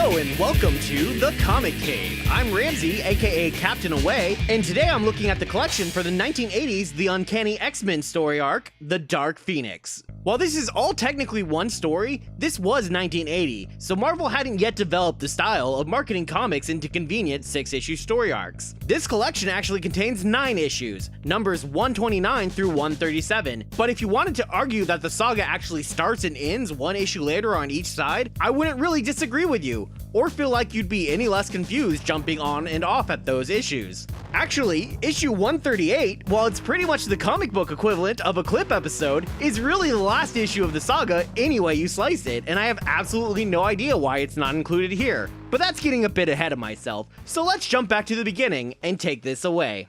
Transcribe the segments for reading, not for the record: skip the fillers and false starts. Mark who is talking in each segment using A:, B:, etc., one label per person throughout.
A: Hello and welcome to The Comic Cave. I'm Ramsey, aka Captain Away, and today I'm looking at the collection for the 1980s The Uncanny X-Men story arc, The Dark Phoenix. While this is all technically one story, this was 1980, so Marvel hadn't yet developed the style of marketing comics into convenient 6-issue story arcs. This collection actually contains 9 issues, numbers 129 through 137, but if you wanted to argue that the saga actually starts and ends one issue later on each side, I wouldn't really disagree with you, or feel like you'd be any less confused jumping on and off at those issues. Actually, issue 138, while it's pretty much the comic book equivalent of a clip episode, is really the last issue of the saga any way you slice it, and I have absolutely no idea why it's not included here. But that's getting a bit ahead of myself, so let's jump back to the beginning and take this away.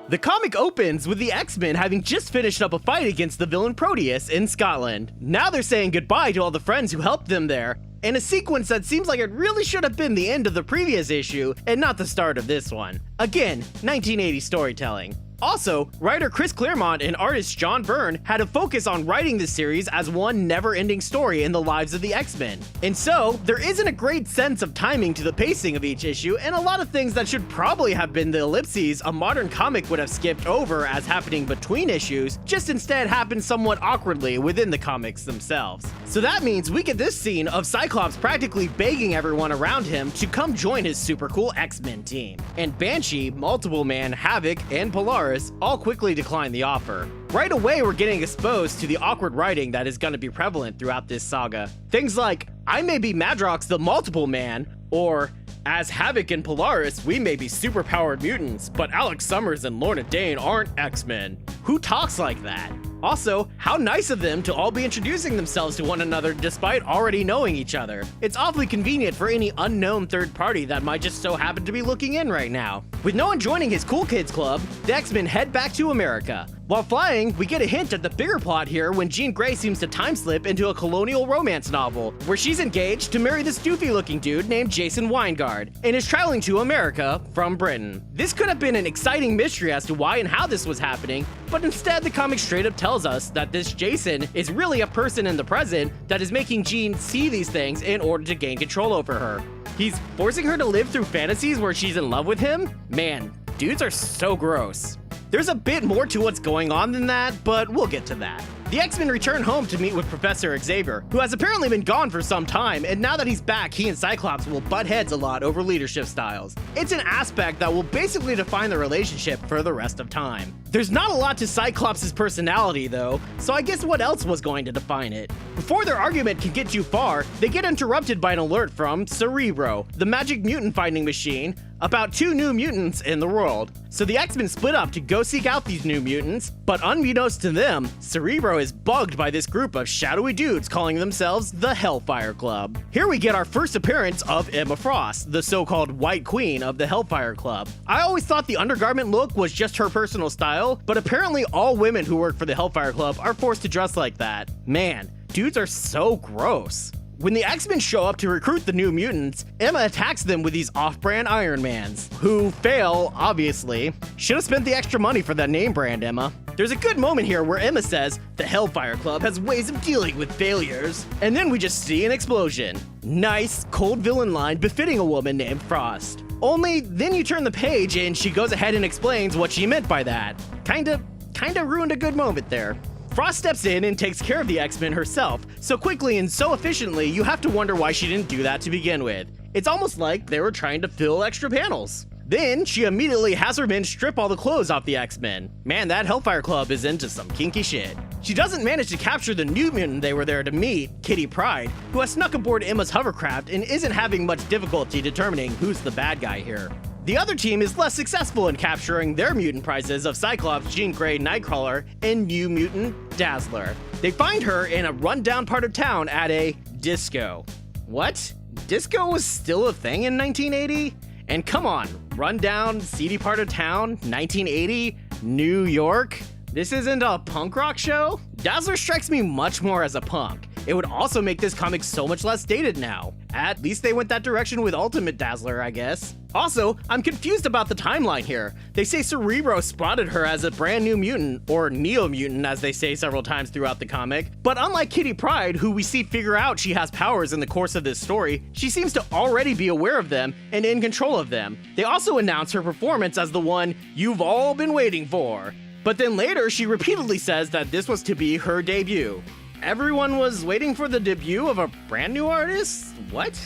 A: The comic opens with the X-Men having just finished up a fight against the villain Proteus in Scotland. Now they're saying goodbye to all the friends who helped them there, in a sequence that seems like it really should have been the end of the previous issue and not the start of this one. Again, 1980 storytelling. Also, writer Chris Claremont and artist John Byrne had a focus on writing this series as one never-ending story in the lives of the X-Men. And so, there isn't a great sense of timing to the pacing of each issue, and a lot of things that should probably have been the ellipses a modern comic would have skipped over as happening between issues, just instead happen somewhat awkwardly within the comics themselves. So that means we get this scene of Cyclops practically begging everyone around him to come join his super cool X-Men team. And Banshee, Multiple Man, Havoc, and Polaris all quickly decline the offer. Right away, we're getting exposed to the awkward writing that is going to be prevalent throughout this saga. Things like, I may be Madrox the Multiple Man, or, as Havoc and Polaris, we may be superpowered mutants, but Alex Summers and Lorna Dane aren't X-Men. Who talks like that? Also, how nice of them to all be introducing themselves to one another despite already knowing each other. It's awfully convenient for any unknown third party that might just so happen to be looking in right now. With no one joining his cool kids club, the X-Men head back to America. While flying, we get a hint at the bigger plot here when Jean Grey seems to time slip into a colonial romance novel, where she's engaged to marry this doofy-looking dude named Jason Weingard, and is traveling to America from Britain. This could have been an exciting mystery as to why and how this was happening, but instead the comic straight up tells us that this Jason is really a person in the present that is making Jean see these things in order to gain control over her. He's forcing her to live through fantasies where she's in love with him? Man, dudes are so gross. There's a bit more to what's going on than that, but we'll get to that. The X-Men return home to meet with Professor Xavier, who has apparently been gone for some time, and now that he's back, he and Cyclops will butt heads a lot over leadership styles. It's an aspect that will basically define the relationship for the rest of time. There's not a lot to Cyclops' personality though, so I guess what else was going to define it? Before their argument can get too far, they get interrupted by an alert from Cerebro, the magic mutant finding machine, about 2 new mutants in the world. So the X-Men split up to go seek out these new mutants, but unbeknownst to them, Cerebro is bugged by this group of shadowy dudes calling themselves the Hellfire Club. Here we get our first appearance of Emma Frost, the so-called White Queen of the Hellfire Club. I always thought the undergarment look was just her personal style, but apparently all women who work for the Hellfire Club are forced to dress like that. Man, dudes are so gross. When the X-Men show up to recruit the new mutants, Emma attacks them with these off-brand Iron Mans, who fail, obviously. Should have spent the extra money for that name brand, Emma. There's a good moment here where Emma says, the Hellfire Club has ways of dealing with failures, and then we just see an explosion. Nice, cold villain line befitting a woman named Frost. Only, then you turn the page and she goes ahead and explains what she meant by that. Kinda ruined a good moment there. Frost steps in and takes care of the X-Men herself, so quickly and so efficiently you have to wonder why she didn't do that to begin with. It's almost like they were trying to fill extra panels. Then, she immediately has her men strip all the clothes off the X-Men. Man, that Hellfire Club is into some kinky shit. She doesn't manage to capture the new mutant they were there to meet, Kitty Pryde, who has snuck aboard Emma's hovercraft and isn't having much difficulty determining who's the bad guy here. The other team is less successful in capturing their mutant prizes of Cyclops, Jean Grey, Nightcrawler, and New Mutant Dazzler. They find her in a rundown part of town at a disco. What? Disco was still a thing in 1980? And come on, rundown, seedy part of town, 1980, New York? This isn't a punk rock show? Dazzler strikes me much more as a punk. It would also make this comic so much less dated now. At least they went that direction with Ultimate Dazzler, I guess. Also, I'm confused about the timeline here. They say Cerebro spotted her as a brand new mutant, or neo-mutant as they say several times throughout the comic, but unlike Kitty Pryde, who we see figure out she has powers in the course of this story, she seems to already be aware of them and in control of them. They also announce her performance as the one you've all been waiting for. But then later, she repeatedly says that this was to be her debut. Everyone was waiting for the debut of a brand new artist? What?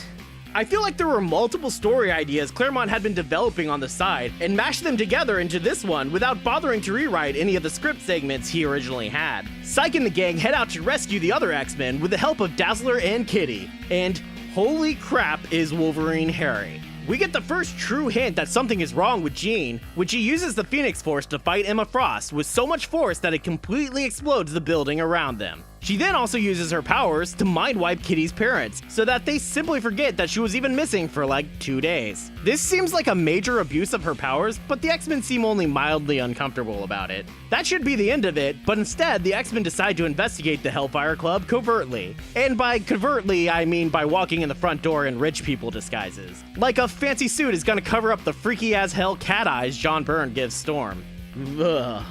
A: I feel like there were multiple story ideas Claremont had been developing on the side and mashed them together into this one without bothering to rewrite any of the script segments he originally had. Psyche and the gang head out to rescue the other X-Men with the help of Dazzler and Kitty. And holy crap, is Wolverine hairy. We get the first true hint that something is wrong with Jean when she uses the Phoenix Force to fight Emma Frost with so much force that it completely explodes the building around them. She then also uses her powers to mind wipe Kitty's parents, so that they simply forget that she was even missing for like 2 days. This seems like a major abuse of her powers, but the X-Men seem only mildly uncomfortable about it. That should be the end of it, but instead the X-Men decide to investigate the Hellfire Club covertly. And by covertly, I mean by walking in the front door in rich people disguises. Like a fancy suit is gonna cover up the freaky as hell cat eyes John Byrne gives Storm. Ugh.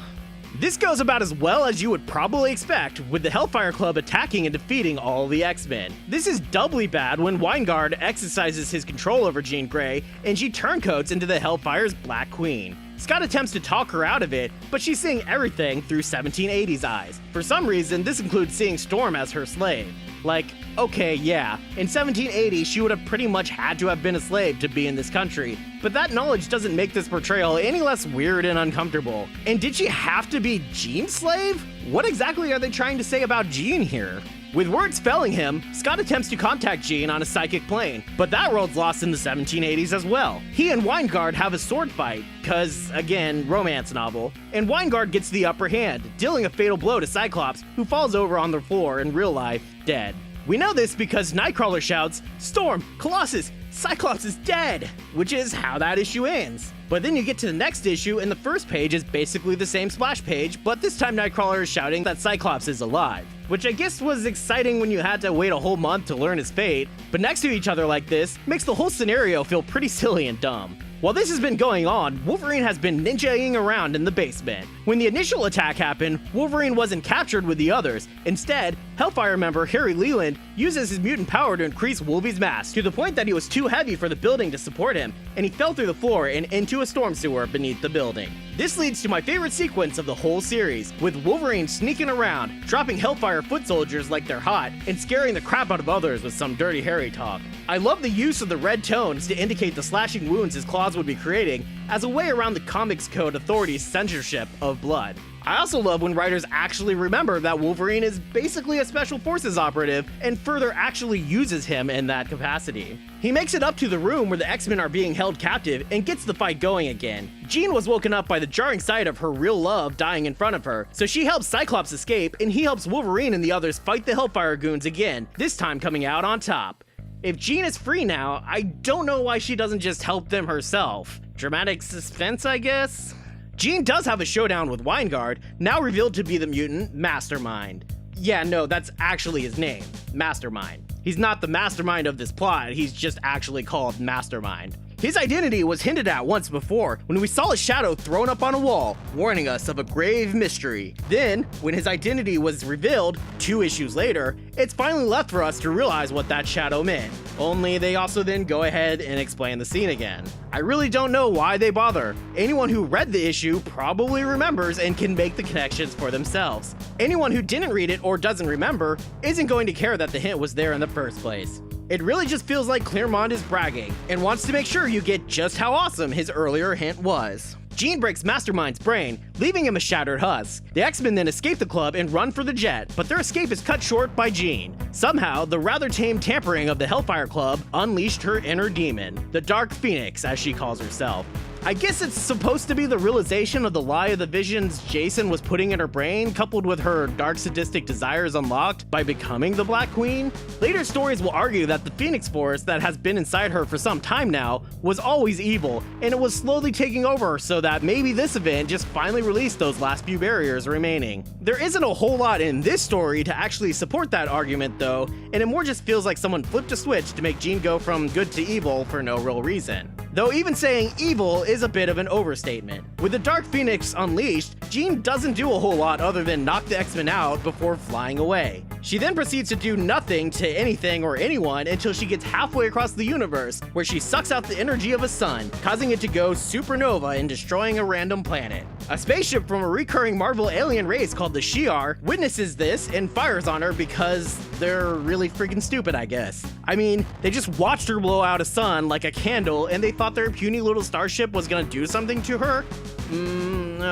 A: This goes about as well as you would probably expect, with the Hellfire Club attacking and defeating all the X-Men. This is doubly bad when Weingard exercises his control over Jean Grey, and she turncoats into the Hellfire's Black Queen. Scott attempts to talk her out of it, but she's seeing everything through 1780's eyes. For some reason, this includes seeing Storm as her slave. Like, okay, yeah, in 1780 she would have pretty much had to have been a slave to be in this country, but that knowledge doesn't make this portrayal any less weird and uncomfortable. And did she have to be Jean's slave? What exactly are they trying to say about Jean here? With words failing him, Scott attempts to contact Jean on a psychic plane, but that world's lost in the 1780s as well. He and Weingard have a sword fight, cause, again, romance novel, and Weingard gets the upper hand, dealing a fatal blow to Cyclops, who falls over on the floor in real life, dead. We know this because Nightcrawler shouts, "Storm! Colossus! Cyclops is dead!" Which is how that issue ends. But then you get to the next issue and the first page is basically the same splash page, but this time Nightcrawler is shouting that Cyclops is alive. Which I guess was exciting when you had to wait a whole month to learn his fate, but next to each other like this makes the whole scenario feel pretty silly and dumb. While this has been going on, Wolverine has been ninjaing around in the basement. When the initial attack happened, Wolverine wasn't captured with the others. Instead, Hellfire member Harry Leland uses his mutant power to increase Wolvie's mass, to the point that he was too heavy for the building to support him, and he fell through the floor and into a storm sewer beneath the building. This leads to my favorite sequence of the whole series, with Wolverine sneaking around, dropping Hellfire foot soldiers like they're hot, and scaring the crap out of others with some Dirty Harry talk. I love the use of the red tones to indicate the slashing wounds his claws would be creating as a way around the Comics Code Authority's censorship of blood. I also love when writers actually remember that Wolverine is basically a Special Forces operative and further actually uses him in that capacity. He makes it up to the room where the X-Men are being held captive and gets the fight going again. Jean was woken up by the jarring sight of her real love dying in front of her, so she helps Cyclops escape and he helps Wolverine and the others fight the Hellfire goons again, this time coming out on top. If Jean is free now, I don't know why she doesn't just help them herself. Dramatic suspense, I guess? Jean does have a showdown with Weingard, now revealed to be the mutant Mastermind. Yeah, no, that's actually his name, Mastermind. He's not the mastermind of this plot, he's just actually called Mastermind. His identity was hinted at once before when we saw a shadow thrown up on a wall, warning us of a grave mystery. Then, when his identity was revealed 2 issues later, it's finally left for us to realize what that shadow meant. Only they also then go ahead and explain the scene again. I really don't know why they bother. Anyone who read the issue probably remembers and can make the connections for themselves. Anyone who didn't read it or doesn't remember isn't going to care that the hint was there in the first place. It really just feels like Claremont is bragging and wants to make sure you get just how awesome his earlier hint was. Jean breaks Mastermind's brain, leaving him a shattered husk. The X-Men then escape the club and run for the jet, but their escape is cut short by Jean. Somehow, the rather tame tampering of the Hellfire Club unleashed her inner demon, the Dark Phoenix as she calls herself. I guess it's supposed to be the realization of the lie of the visions Jason was putting in her brain, coupled with her dark sadistic desires unlocked by becoming the Black Queen. Later stories will argue that the Phoenix Force that has been inside her for some time now was always evil, and it was slowly taking over so that maybe this event just finally released those last few barriers remaining. There isn't a whole lot in this story to actually support that argument though, and it more just feels like someone flipped a switch to make Jean go from good to evil for no real reason. though even saying evil is a bit of an overstatement. With the Dark Phoenix unleashed, Jean doesn't do a whole lot other than knock the X-Men out before flying away. She then proceeds to do nothing to anything or anyone until she gets halfway across the universe, where she sucks out the energy of a sun, causing it to go supernova and destroying a random planet. A spaceship from a recurring Marvel alien race called the Shi'ar witnesses this and fires on her because they're really freaking stupid, I guess. I mean, they just watched her blow out a sun like a candle and they thought their puny little starship was gonna do something to her?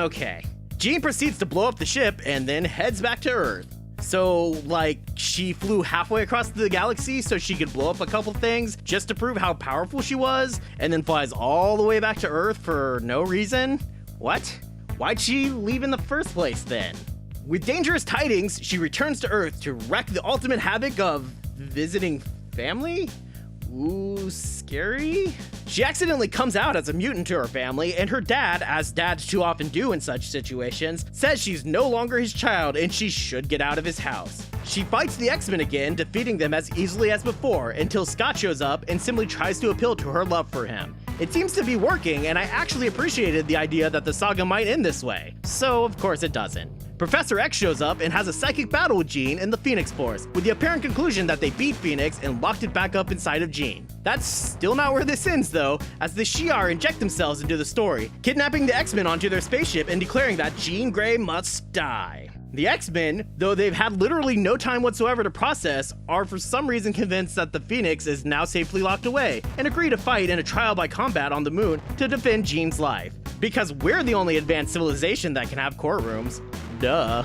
A: Okay. Jean proceeds to blow up the ship and then heads back to Earth. So, like, she flew halfway across the galaxy so she could blow up a couple things just to prove how powerful she was, and then flies all the way back to Earth for no reason? What? Why'd she leave in the first place then? With dangerous tidings, she returns to Earth to wreak the ultimate havoc of visiting family? Ooh, scary? She accidentally comes out as a mutant to her family, and her dad, as dads too often do in such situations, says she's no longer his child and she should get out of his house. She fights the X-Men again, defeating them as easily as before, until Scott shows up and simply tries to appeal to her love for him. It seems to be working, and I actually appreciated the idea that the saga might end this way. So, of course it doesn't. Professor X shows up and has a psychic battle with Jean and the Phoenix Force, with the apparent conclusion that they beat Phoenix and locked it back up inside of Jean. That's still not where this ends though, as the Shi'ar inject themselves into the story, kidnapping the X-Men onto their spaceship and declaring that Jean Grey must die. The X-Men, though they've had literally no time whatsoever to process, are for some reason convinced that the Phoenix is now safely locked away, and agree to fight in a trial by combat on the moon to defend Jean's life. Because we're the only advanced civilization that can have courtrooms. Duh.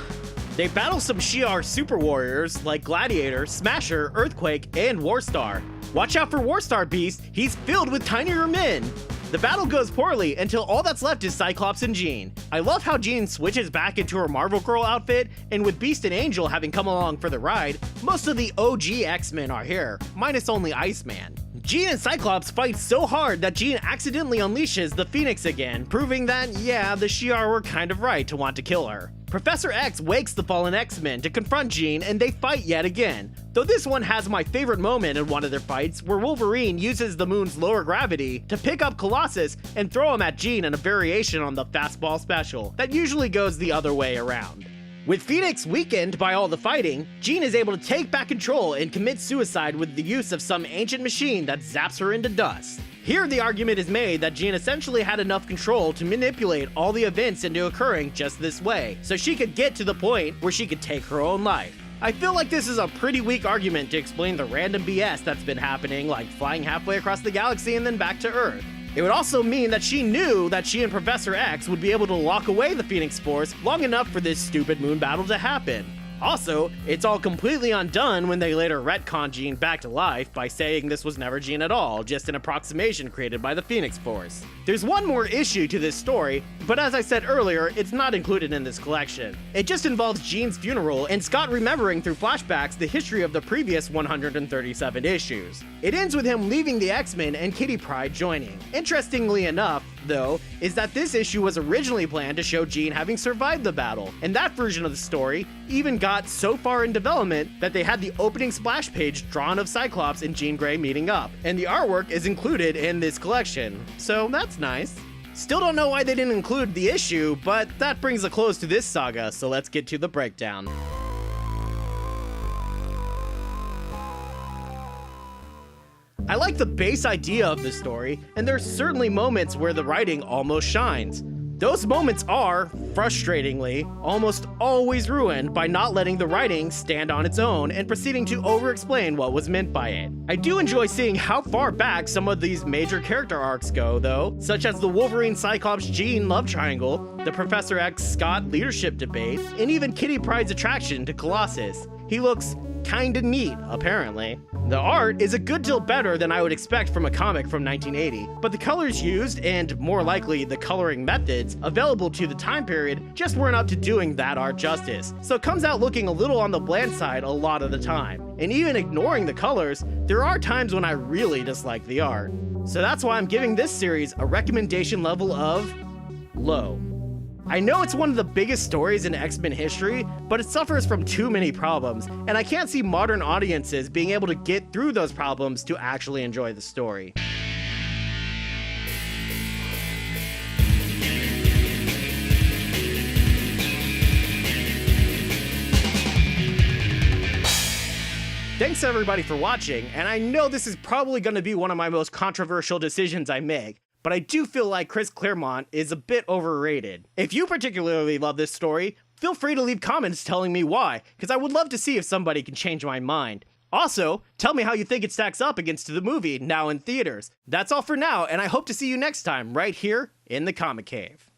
A: They battle some Shi'ar super warriors like Gladiator, Smasher, Earthquake, and Warstar. Watch out for Warstar Beast, he's filled with tinier men! The battle goes poorly until all that's left is Cyclops and Jean. I love how Jean switches back into her Marvel Girl outfit, and with Beast and Angel having come along for the ride, most of the OG X-Men are here, minus only Iceman. Jean and Cyclops fight so hard that Jean accidentally unleashes the Phoenix again, proving that, yeah, the Shi'ar were kind of right to want to kill her. Professor X wakes the fallen X-Men to confront Jean and they fight yet again, though this one has my favorite moment in one of their fights where Wolverine uses the moon's lower gravity to pick up Colossus and throw him at Jean in a variation on the fastball special that usually goes the other way around. With Phoenix weakened by all the fighting, Jean is able to take back control and commit suicide with the use of some ancient machine that zaps her into dust. Here the argument is made that Jean essentially had enough control to manipulate all the events into occurring just this way, so she could get to the point where she could take her own life. I feel like this is a pretty weak argument to explain the random BS that's been happening, like flying halfway across the galaxy and then back to Earth. It would also mean that she knew that she and Professor X would be able to lock away the Phoenix Force long enough for this stupid moon battle to happen. Also, it's all completely undone when they later retcon Jean back to life by saying this was never Jean at all, just an approximation created by the Phoenix Force. There's one more issue to this story, but as I said earlier, it's not included in this collection. It just involves Jean's funeral and Scott remembering through flashbacks the history of the previous 137 issues. It ends with him leaving the X-Men and Kitty Pryde joining. Interestingly enough, though, is that this issue was originally planned to show Jean having survived the battle, and that version of the story even got so far in development that they had the opening splash page drawn of Cyclops and Jean Grey meeting up, and the artwork is included in this collection, so that's nice. Still don't know why they didn't include the issue, but that brings a close to this saga, so let's get to the breakdown. I like the base idea of the story, and there's certainly moments where the writing almost shines. Those moments are, frustratingly, almost always ruined by not letting the writing stand on its own and proceeding to over-explain what was meant by it. I do enjoy seeing how far back some of these major character arcs go, though, such as the Wolverine-Cyclops-Jean love triangle, the Professor X-Scott leadership debate, and even Kitty Pryde's attraction to Colossus. He looks kinda neat, apparently. The art is a good deal better than I would expect from a comic from 1980, but the colors used, and more likely the coloring methods available to the time period, just weren't up to doing that art justice, so it comes out looking a little on the bland side a lot of the time. And even ignoring the colors, there are times when I really dislike the art. So that's why I'm giving this series a recommendation level of low. I know it's one of the biggest stories in X-Men history, but it suffers from too many problems, and I can't see modern audiences being able to get through those problems to actually enjoy the story. Thanks everybody for watching, and I know this is probably going to be one of my most controversial decisions I make, but I do feel like Chris Claremont is a bit overrated. If you particularly love this story, feel free to leave comments telling me why, because I would love to see if somebody can change my mind. Also, tell me how you think it stacks up against the movie now in theaters. That's all for now, and I hope to see you next time right here in the Comic Cave.